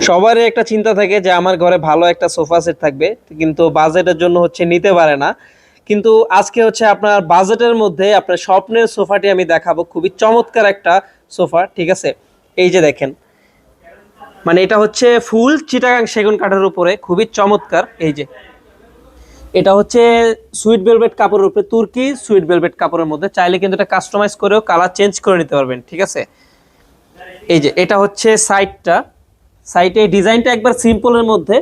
সবারই একটা চিন্তা থাকে যে আমার ঘরে ভালো একটা সোফা সেট থাকবে, কিন্তু বাজেটের জন্য হচ্ছে নিতে পারে না। কিন্তু আজকে হচ্ছে আপনার বাজেটের মধ্যে আপনার স্বপ্নের সোফাটি আমি দেখাবো, খুবই চমৎকার একটা সোফা। ঠিক আছে, এই যে দেখেন, মানে এটা হচ্ছে ফুল চিটাগাং সেগুন কাঠের উপরে, খুবই চমৎকার। এই যে এটা হচ্ছে সুইট ভেলভেট কাপড়ের উপরে, তুর্কি সুইট ভেলভেট কাপড়ের মধ্যে। চাইলে কিন্তু এটা কাস্টমাইজ করেও কালার চেঞ্জ করে নিতে পারবেন। ঠিক আছে, এই যে এটা হচ্ছে সাইডটা, সাইডে ডিজাইনটা একবার সিম্পলের মধ্যে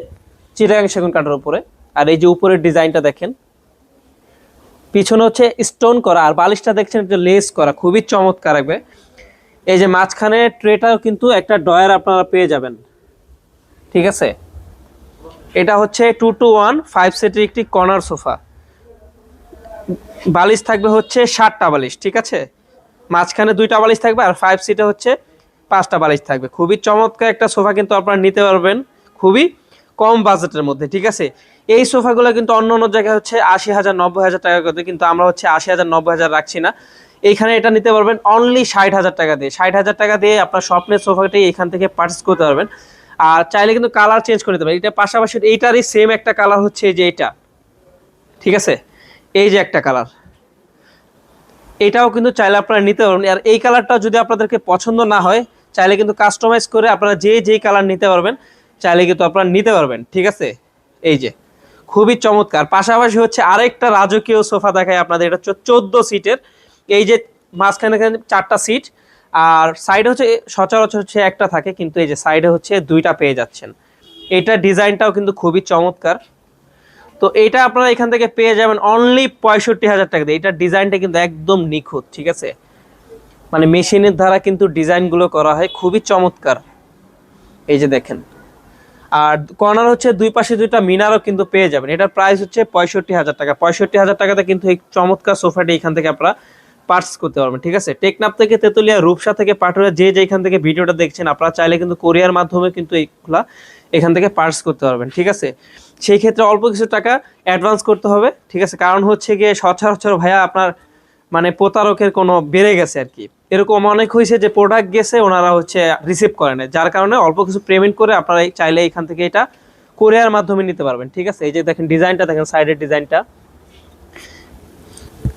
চিটাগাং সেগুন কাঠের উপরে। আর এই যে উপরের ডিজাইনটা দেখেন, পিছনে হচ্ছে স্টোন করা, আর বালিশটা দেখছেন একটা লেস করা, খুবই চমৎকার লাগবে। এই যে মাঝখানে ট্রেটাও কিন্তু একটা ডয়ার আপনারা পেয়ে যাবেন। ঠিক আছে, এটা হচ্ছে 2-to-1 5 সিটের একটি কর্নার সোফা। বালিশ থাকবে হচ্ছে 7টা বালিশ। ঠিক আছে, মাঝখানে 2টা বালিশ থাকবে, আর 5 সিটে হচ্ছে 5টা বালিশ থাকবে। খুবই চমৎকার একটা সোফা কিন্তু আপনারা নিতে পারবেন খুবই কম বাজেটের মধ্যে। ঠিক আছে, এই সোফাগুলো কিন্তু অন্য অন্য জায়গায় হচ্ছে 80,000 90,000 টাকা করে, কিন্তু আমরা হচ্ছে 80,000 90,000 রাখছি না। এইখানে এটা নিতে পারবেন অনলি 60,000 টাকা দিয়ে। 60,000 টাকা দিয়ে আপনার স্বপ্নের সোফাটি এখান থেকে পারচেস করতে পারবেন। আর চাইলে কিন্তু কালার চেঞ্জ করে নিতে পারবেন। এটা পাশাপাশি এইটারই সেম একটা কালার হচ্ছে এই যে এটা। ঠিক আছে, এই যে একটা কালার, এটাও কিন্তু চাইলে আপনারা নিতে পারবেন। আর এই কালারটা যদি আপনাদেরকে পছন্দ না হয়, চাইলে কিন্তু কাস্টমাইজ করে আপনারা যেই কালার নিতে পারবেন, চাইলে কিন্তু আপনারা নিতে পারবেন। ঠিক আছে, এই যে খুবই চমৎকার। পাশাপাশি হচ্ছে আরেকটা রাজকীয় সোফা দেখায় আপনাদের, এটা হচ্ছে 14 সিটের। এই যে মাঝখানে 4টা সিট, আর সাইডে হচ্ছে সচরাচর হচ্ছে একটা থাকে, কিন্তু এই যে সাইডে হচ্ছে 2টা পেয়ে যাচ্ছেন। এটা ডিজাইনটাও কিন্তু খুবই চমৎকার। তো এইটা আপনারা এখান থেকে পেয়ে যাবেন অনলি 65,000 টাকা দিয়ে। এটার ডিজাইনটা কিন্তু একদম নিখুঁত। ঠিক আছে, মানে মেশিনের দ্বারা কিন্তু ডিজাইনগুলো করা হয়, খুবই চমৎকার। এই যে দেখেন, আর কর্নার হচ্ছে দুই পাশে 2টা মিনারও কিন্তু পেয়ে যাবেন। এটার প্রাইস হচ্ছে 65,000 টাকা। 65,000 টাকাতে কিন্তু এই চমৎকার সোফাটি এখান থেকে আপনারা পার্চেস করতে পারবেন। ঠিক আছে, টেকনাফ থেকে তেতুলিয়া, রূপসা থেকে পাটুরিয়া, যেখান থেকে ভিডিওটা দেখছেন, আপনারা চাইলে কিন্তু কোরিয়ার মাধ্যমে কিন্তু এইগুলা এখান থেকে পার্চেস করতে পারবেন। ঠিক আছে, সেই ক্ষেত্রে অল্প কিছু টাকা অ্যাডভান্স করতে হবে। ঠিক আছে, কারণ হচ্ছে গিয়ে সচরাচর ভাইয়া আপনার মানে প্রতারকের কোনো বেড়ে গেছে আর কি। এরকম অনেক হয়েছে যে প্রোডাক্ট গেছে, ওনারা হচ্ছে রিসিভ করে না, যার কারণে অল্প কিছু পেমেন্ট করে আপনারা চাইলে এখান থেকে এটা কোরিয়ার মাধ্যমে নিতে পারবেন। ঠিক আছে, এই যে দেখেন ডিজাইনটা দেখেন, সাইডের ডিজাইনটা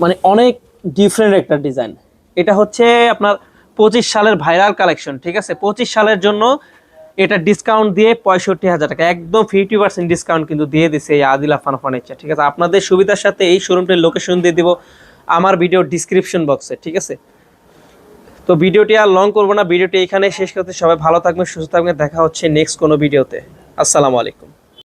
মানে অনেক ডিফারেন্ট একটা ডিজাইন। এটা হচ্ছে আপনার 25 সালের ভাইরাল কালেকশন। ঠিক আছে, 25 সালের জন্য এটা ডিসকাউন্ট দিয়ে 65,000 টাকা, একদম 50% ডিসকাউন্ট কিন্তু দিয়ে দিছে এই আদিল আফান ফার্নিচার। ঠিক আছে, আপনাদের সুবিধার সাথে এই শোরুমটির লোকেশন দিয়ে দিব আমার ভিডিও ডিসক্রিপশন বক্সে। ঠিক আছে, তো ভিডিওটি আর লং করবো না, ভিডিওটি এখানে শেষ করতে। সবাই ভালো থাকবেন, সুস্থ থাকবেন, দেখা হচ্ছে নেক্সট কোনো ভিডিওতে। আসসালামু আলাইকুম।